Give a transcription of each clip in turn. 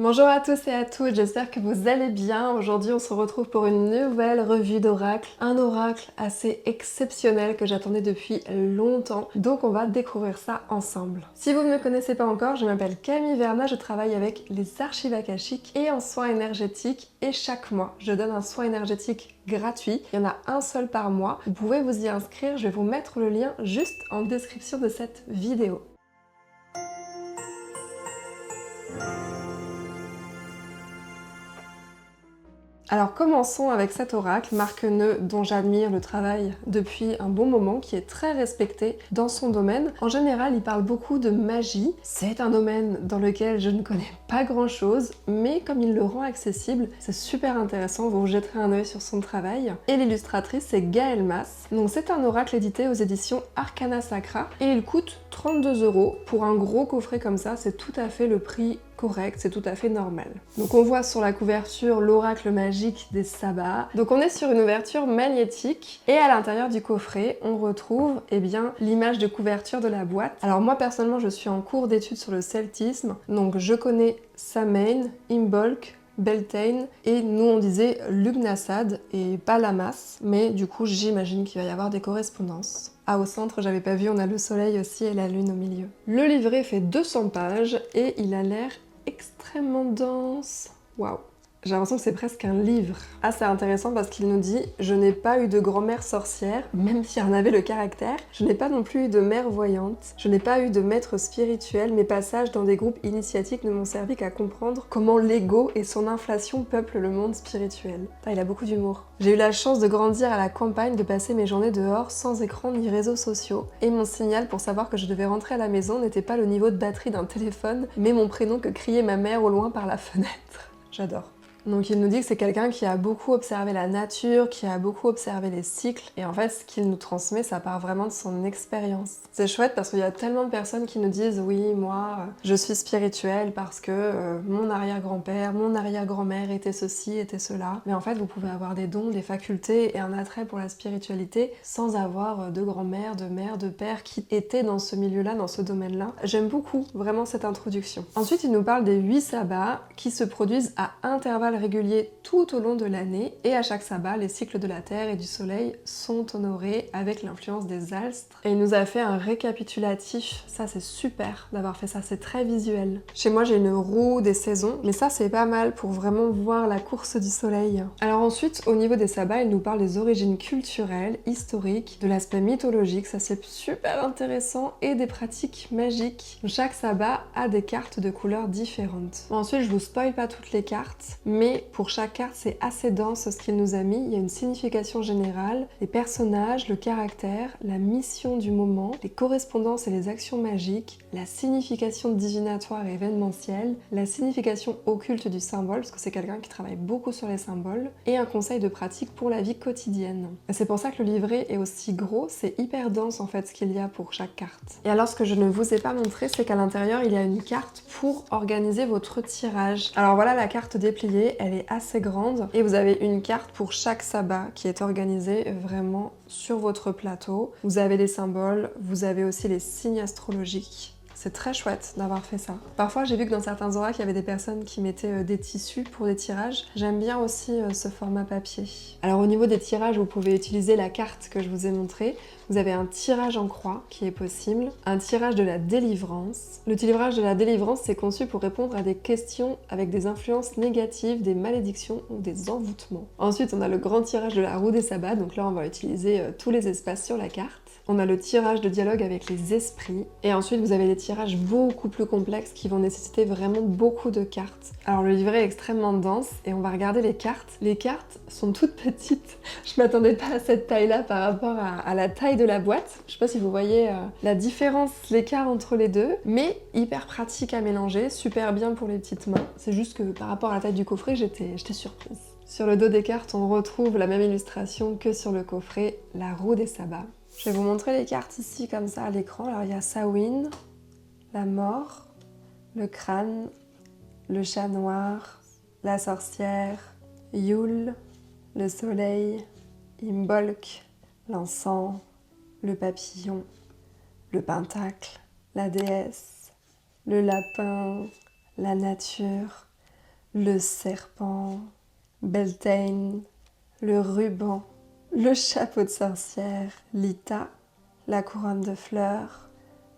Bonjour à tous et à toutes, j'espère que vous allez bien. Aujourd'hui on se retrouve pour une nouvelle revue d'oracle. Un oracle assez exceptionnel que j'attendais depuis longtemps. Donc on va découvrir ça ensemble. Si vous ne me connaissez pas encore, je m'appelle Camille Verna, je travaille avec les archives akashiques et en soins énergétiques. Et chaque mois, je donne un soin énergétique gratuit. Il y en a un seul par mois. Vous pouvez vous y inscrire, je vais vous mettre le lien juste en description de cette vidéo. Alors commençons avec cet oracle, Marc Neu, dont j'admire le travail depuis un bon moment, qui est très respecté dans son domaine. En général, il parle beaucoup de magie. C'est un domaine dans lequel je ne connais pas grand-chose, mais comme il le rend accessible, c'est super intéressant, vous jetterez un œil sur son travail. Et l'illustratrice, c'est Gaëlle Mas. Donc c'est un oracle édité aux éditions Arcana Sacra, et il coûte 32 €. Pour un gros coffret comme ça, c'est tout à fait le prix correct, c'est tout à fait normal. Donc on voit sur la couverture l'oracle magique des sabbats. Donc on est sur une ouverture magnétique et à l'intérieur du coffret on retrouve l'image de couverture de la boîte. Alors moi personnellement je suis en cours d'études sur le celtisme, donc je connais Samhain, Imbolc, Beltane, et nous on disait Lughnasadh et pas Lamas, mais du coup j'imagine qu'il va y avoir des correspondances. Ah, au centre, j'avais pas vu, on a le soleil aussi et la lune au milieu. Le livret fait 200 pages et il a l'air extrêmement dense. Waouh! J'ai l'impression que c'est presque un livre. Ah, c'est intéressant parce qu'il nous dit « Je n'ai pas eu de grand-mère sorcière, même si elle en avait le caractère. Je n'ai pas non plus eu de mère voyante. Je n'ai pas eu de maître spirituel. Mes passages dans des groupes initiatiques ne m'ont servi qu'à comprendre comment l'ego et son inflation peuplent le monde spirituel. » Ah, il a beaucoup d'humour. J'ai eu la chance de grandir à la campagne, de passer mes journées dehors sans écran ni réseaux sociaux. Et mon signal pour savoir que je devais rentrer à la maison n'était pas le niveau de batterie d'un téléphone, mais mon prénom que criait ma mère au loin par la fenêtre. J'adore. Donc il nous dit que c'est quelqu'un qui a beaucoup observé la nature, qui a beaucoup observé les cycles, et en fait ce qu'il nous transmet ça part vraiment de son expérience. C'est chouette parce qu'il y a tellement de personnes qui nous disent oui moi je suis spirituelle parce que mon arrière-grand-père, mon arrière-grand-mère était ceci, était cela, mais en fait vous pouvez avoir des dons, des facultés et un attrait pour la spiritualité sans avoir de grand-mère, de mère, de père qui étaient dans ce milieu-là, dans ce domaine-là. J'aime beaucoup vraiment cette introduction. Ensuite il nous parle des 8 sabbats qui se produisent à intervalles réguliers tout au long de l'année, et à chaque sabbat, les cycles de la Terre et du Soleil sont honorés avec l'influence des astres. Et il nous a fait un récapitulatif, ça c'est super d'avoir fait ça, c'est très visuel. Chez moi j'ai une roue des saisons, mais ça c'est pas mal pour vraiment voir la course du Soleil. Alors ensuite, au niveau des sabbats, il nous parle des origines culturelles, historiques, de l'aspect mythologique, ça c'est super intéressant, et des pratiques magiques. Chaque sabbat a des cartes de couleurs différentes. Ensuite, je vous spoil pas toutes les cartes, mais pour chaque carte c'est assez dense ce qu'il nous a mis. Il y a une signification générale, les personnages, le caractère, la mission du moment, les correspondances et les actions magiques, la signification divinatoire et événementielle, la signification occulte du symbole, parce que c'est quelqu'un qui travaille beaucoup sur les symboles, et un conseil de pratique pour la vie quotidienne. Et c'est pour ça que le livret est aussi gros, c'est hyper dense en fait ce qu'il y a pour chaque carte. Et alors ce que je ne vous ai pas montré, c'est qu'à l'intérieur il y a une carte pour organiser votre tirage. Alors voilà la carte dépliée, elle est assez grande et vous avez une carte pour chaque sabbat qui est organisée vraiment sur votre plateau. Vous avez les symboles, vous avez aussi les signes astrologiques. C'est très chouette d'avoir fait ça. Parfois, j'ai vu que dans certains oracles, il y avait des personnes qui mettaient des tissus pour des tirages. J'aime bien aussi ce format papier. Alors au niveau des tirages, vous pouvez utiliser la carte que je vous ai montrée. Vous avez un tirage en croix qui est possible, un tirage de la délivrance. Le tirage de la délivrance, c'est conçu pour répondre à des questions avec des influences négatives, des malédictions ou des envoûtements. Ensuite, on a le grand tirage de la roue des sabbats, donc là on va utiliser tous les espaces sur la carte. On a le tirage de dialogue avec les esprits, et ensuite vous avez les tirages beaucoup plus complexes qui vont nécessiter vraiment beaucoup de cartes. Alors le livret est extrêmement dense et on va regarder les cartes. Les cartes sont toutes petites. Je m'attendais pas à cette taille-là par rapport à la taille de la boîte. Je sais pas si vous voyez la différence, l'écart entre les deux, mais hyper pratique à mélanger, super bien pour les petites mains. C'est juste que par rapport à la taille du coffret, j'étais surprise. Sur le dos des cartes, on retrouve la même illustration que sur le coffret, la roue des sabbats. Je vais vous montrer les cartes ici comme ça à l'écran. Alors il y a Samhain, la mort, le crâne, le chat noir, la sorcière, Yule, le soleil, Imbolc, l'encens, le papillon, le pentacle, la déesse, le lapin, la nature, le serpent, Beltane, le ruban, le chapeau de sorcière, Lita, la couronne de fleurs,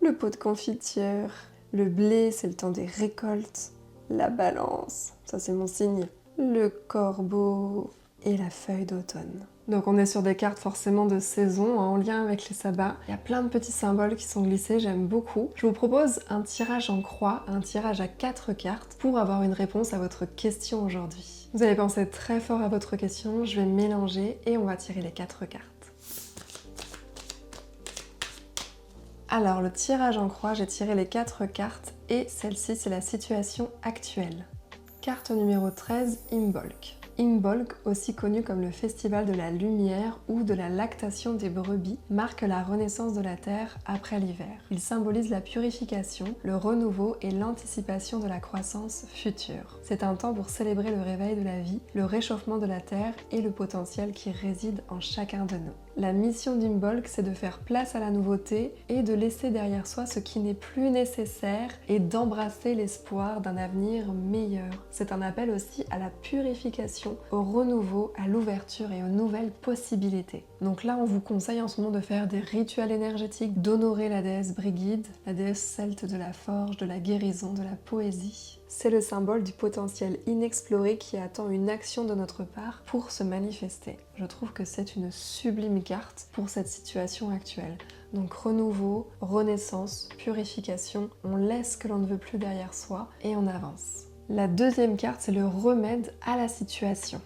le pot de confiture, le blé, c'est le temps des récoltes, la balance, ça c'est mon signe, le corbeau et la feuille d'automne. Donc on est sur des cartes forcément de saison en lien avec les sabbats. Il y a plein de petits symboles qui sont glissés, j'aime beaucoup. Je vous propose un tirage en croix, un tirage à 4 cartes pour avoir une réponse à votre question aujourd'hui. Vous allez penser très fort à votre question, je vais mélanger et on va tirer les 4 cartes. Alors le tirage en croix, j'ai tiré les 4 cartes et celle-ci c'est la situation actuelle. Carte numéro 13, Imbolc. Imbolc, aussi connu comme le festival de la lumière ou de la lactation des brebis, marque la renaissance de la Terre après l'hiver. Il symbolise la purification, le renouveau et l'anticipation de la croissance future. C'est un temps pour célébrer le réveil de la vie, le réchauffement de la Terre et le potentiel qui réside en chacun de nous. La mission d'Imbolc, c'est de faire place à la nouveauté et de laisser derrière soi ce qui n'est plus nécessaire et d'embrasser l'espoir d'un avenir meilleur. C'est un appel aussi à la purification, au renouveau, à l'ouverture et aux nouvelles possibilités. Donc là, on vous conseille en ce moment de faire des rituels énergétiques, d'honorer la déesse Brigid, la déesse celte de la forge, de la guérison, de la poésie. C'est le symbole du potentiel inexploré qui attend une action de notre part pour se manifester. Je trouve que c'est une sublime carte pour cette situation actuelle. Donc renouveau, renaissance, purification, on laisse ce que l'on ne veut plus derrière soi et on avance. La deuxième carte, c'est le remède à la situation.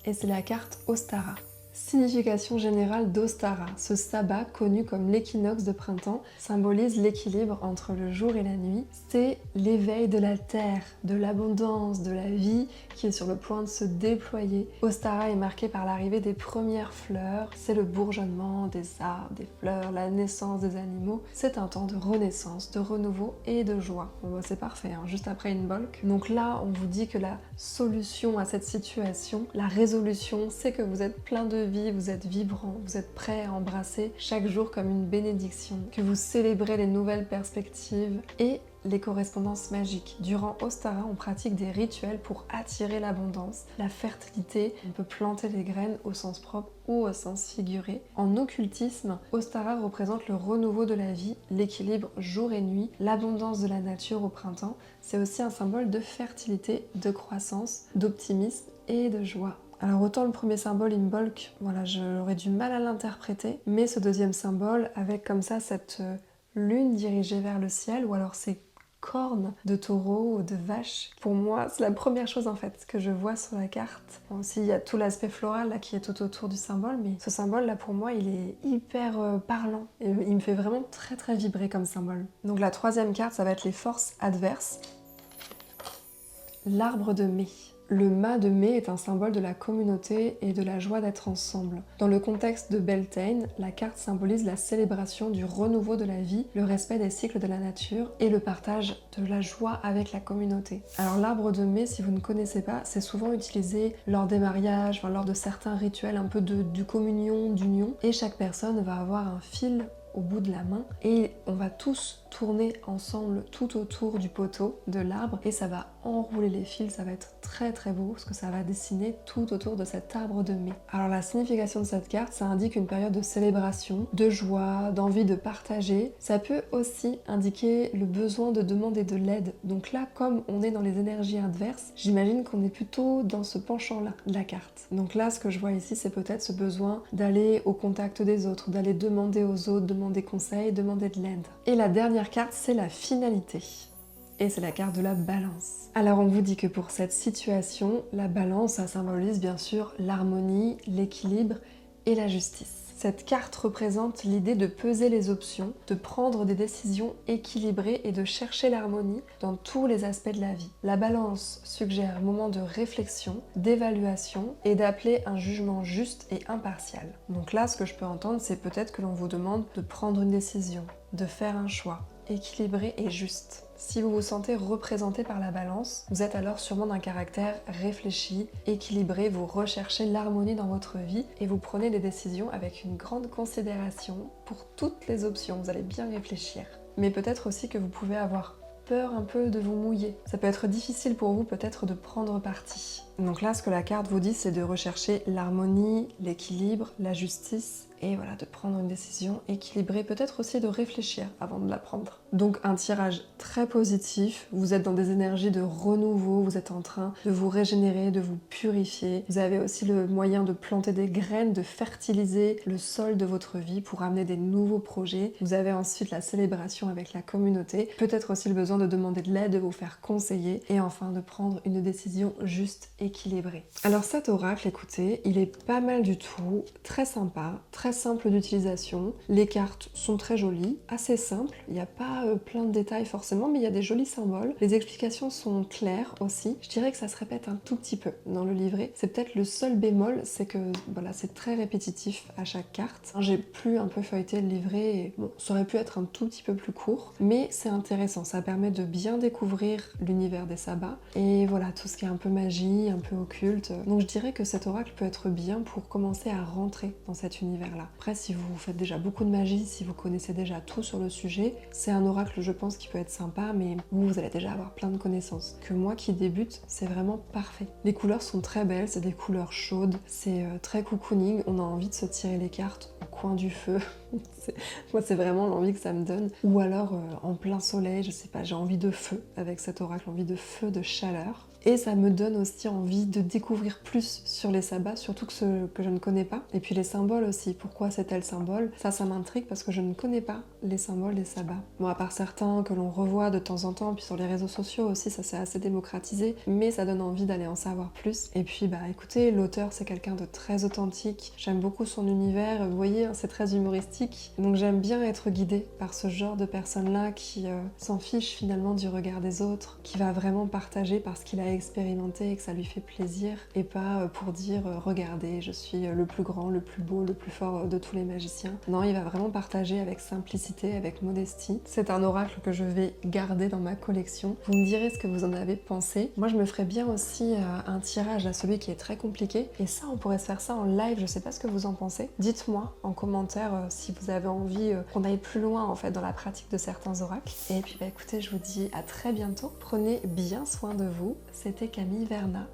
Et c'est la carte Ostara. Signification générale d'Ostara, ce sabbat connu comme l'équinoxe de printemps symbolise l'équilibre entre le jour et la nuit. C'est l'éveil de la terre, de l'abondance, de la vie qui est sur le point de se déployer. Ostara est marqué par l'arrivée des premières fleurs, c'est le bourgeonnement des arbres, des fleurs, la naissance des animaux. C'est un temps de renaissance, de renouveau et de joie. Bon bah c'est parfait, hein, juste après Imbolc. Donc là, on vous dit que la solution à cette situation, la résolution, c'est que vous êtes plein de vie, vous êtes vibrant, vous êtes prêt à embrasser chaque jour comme une bénédiction, que vous célébrez les nouvelles perspectives et les correspondances magiques. Durant Ostara, on pratique des rituels pour attirer l'abondance, la fertilité. On peut planter les graines au sens propre ou au sens figuré. En occultisme, Ostara représente le renouveau de la vie, l'équilibre jour et nuit, l'abondance de la nature au printemps. C'est aussi un symbole de fertilité, de croissance, d'optimisme et de joie. Alors autant le premier symbole Imbolc, voilà, j'aurais du mal à l'interpréter, mais ce deuxième symbole, avec comme ça cette lune dirigée vers le ciel, ou alors ces cornes de taureau ou de vache, pour moi c'est la première chose en fait que je vois sur la carte. Bon, aussi il y a tout l'aspect floral là qui est tout autour du symbole, mais ce symbole là pour moi il est hyper parlant et il me fait vraiment très très vibrer comme symbole. Donc la troisième carte ça va être les forces adverses. L'arbre de mai. Le mât de mai est un symbole de la communauté et de la joie d'être ensemble. Dans le contexte de Beltane, la carte symbolise la célébration du renouveau de la vie, le respect des cycles de la nature et le partage de la joie avec la communauté. Alors l'arbre de mai, si vous ne connaissez pas, c'est souvent utilisé lors des mariages, lors de certains rituels un peu de communion, d'union, et chaque personne va avoir un fil au bout de la main et on va tous tourner ensemble tout autour du poteau de l'arbre et ça va enrouler les fils, ça va être très très beau parce que ça va dessiner tout autour de cet arbre de mai. Alors la signification de cette carte, ça indique une période de célébration, de joie, d'envie de partager. Ça peut aussi indiquer le besoin de demander de l'aide. Donc là, comme on est dans les énergies adverses, j'imagine qu'on est plutôt dans ce penchant-là de la carte. Donc là, ce que je vois ici, c'est peut-être ce besoin d'aller au contact des autres, d'aller demander aux autres, demander conseil, demander de l'aide. Et la dernière carte, c'est la finalité. Et c'est la carte de la balance. Alors on vous dit que pour cette situation, la balance, ça symbolise bien sûr l'harmonie, l'équilibre et la justice. Cette carte représente l'idée de peser les options, de prendre des décisions équilibrées et de chercher l'harmonie dans tous les aspects de la vie. La balance suggère un moment de réflexion, d'évaluation et d'appeler un jugement juste et impartial. Donc là, ce que je peux entendre, c'est peut-être que l'on vous demande de prendre une décision, de faire un choix équilibré et juste. Si vous vous sentez représenté par la balance, vous êtes alors sûrement d'un caractère réfléchi, équilibré, vous recherchez l'harmonie dans votre vie et vous prenez des décisions avec une grande considération pour toutes les options, vous allez bien réfléchir. Mais peut-être aussi que vous pouvez avoir peur un peu de vous mouiller. Ça peut être difficile pour vous peut-être de prendre parti. Donc là, ce que la carte vous dit, c'est de rechercher l'harmonie, l'équilibre, la justice, et voilà, de prendre une décision équilibrée, peut-être aussi de réfléchir avant de la prendre. Donc un tirage très positif, vous êtes dans des énergies de renouveau, vous êtes en train de vous régénérer, de vous purifier. Vous avez aussi le moyen de planter des graines, de fertiliser le sol de votre vie pour amener des nouveaux projets. Vous avez ensuite la célébration avec la communauté, peut-être aussi le besoin de demander de l'aide, de vous faire conseiller, et enfin de prendre une décision juste équilibrée. Alors cet oracle, écoutez, il est pas mal du tout, très sympa, très simple d'utilisation. Les cartes sont très jolies, assez simples. Il n'y a pas plein de détails forcément, mais il y a des jolis symboles. Les explications sont claires aussi. Je dirais que ça se répète un tout petit peu dans le livret. C'est peut-être le seul bémol, c'est que voilà, c'est très répétitif à chaque carte. J'ai pu un peu feuilleter le livret et bon, ça aurait pu être un tout petit peu plus court, mais c'est intéressant. Ça permet de bien découvrir l'univers des sabbats et voilà, tout ce qui est un peu magie, un peu occulte. Donc je dirais que cet oracle peut être bien pour commencer à rentrer dans cet univers-là. Après, si vous faites déjà beaucoup de magie, si vous connaissez déjà tout sur le sujet, c'est un oracle, je pense, qui peut être sympa, mais vous allez déjà avoir plein de connaissances. Que moi qui débute, c'est vraiment parfait. Les couleurs sont très belles, c'est des couleurs chaudes, c'est très cocooning, on a envie de se tirer les cartes au coin du feu. Moi, c'est vraiment l'envie que ça me donne. Ou alors en plein soleil, je sais pas, j'ai envie de feu avec cet oracle, envie de feu, de chaleur. Et ça me donne aussi envie de découvrir plus sur les sabbats, surtout que ceux que je ne connais pas. Et puis les symboles aussi. Pourquoi c'est tel symbole? Ça m'intrigue parce que je ne connais pas les symboles des sabbats. Bon, à part certains que l'on revoit de temps en temps, puis sur les réseaux sociaux aussi, ça s'est assez démocratisé, mais ça donne envie d'aller en savoir plus. Et puis, bah écoutez, l'auteur, c'est quelqu'un de très authentique. J'aime beaucoup son univers. Vous voyez, hein, c'est très humoristique. Donc j'aime bien être guidée par ce genre de personne-là qui s'en fiche finalement du regard des autres, qui va vraiment partager parce qu'il a expérimenté et que ça lui fait plaisir, et pas pour dire regardez, je suis le plus grand, le plus beau, le plus fort de tous les magiciens. Non, il va vraiment partager avec simplicité, avec modestie. C'est un oracle que je vais garder dans ma collection. Vous me direz ce que vous en avez pensé. Moi, je me ferais bien aussi un tirage à celui qui est très compliqué, et ça, on pourrait se faire ça en live. Je sais pas ce que vous en pensez. Dites-moi en commentaire si vous avez envie qu'on aille plus loin en fait dans la pratique de certains oracles. Et puis bah écoutez, je vous dis à très bientôt. Prenez bien soin de vous. C'était Camille Verna.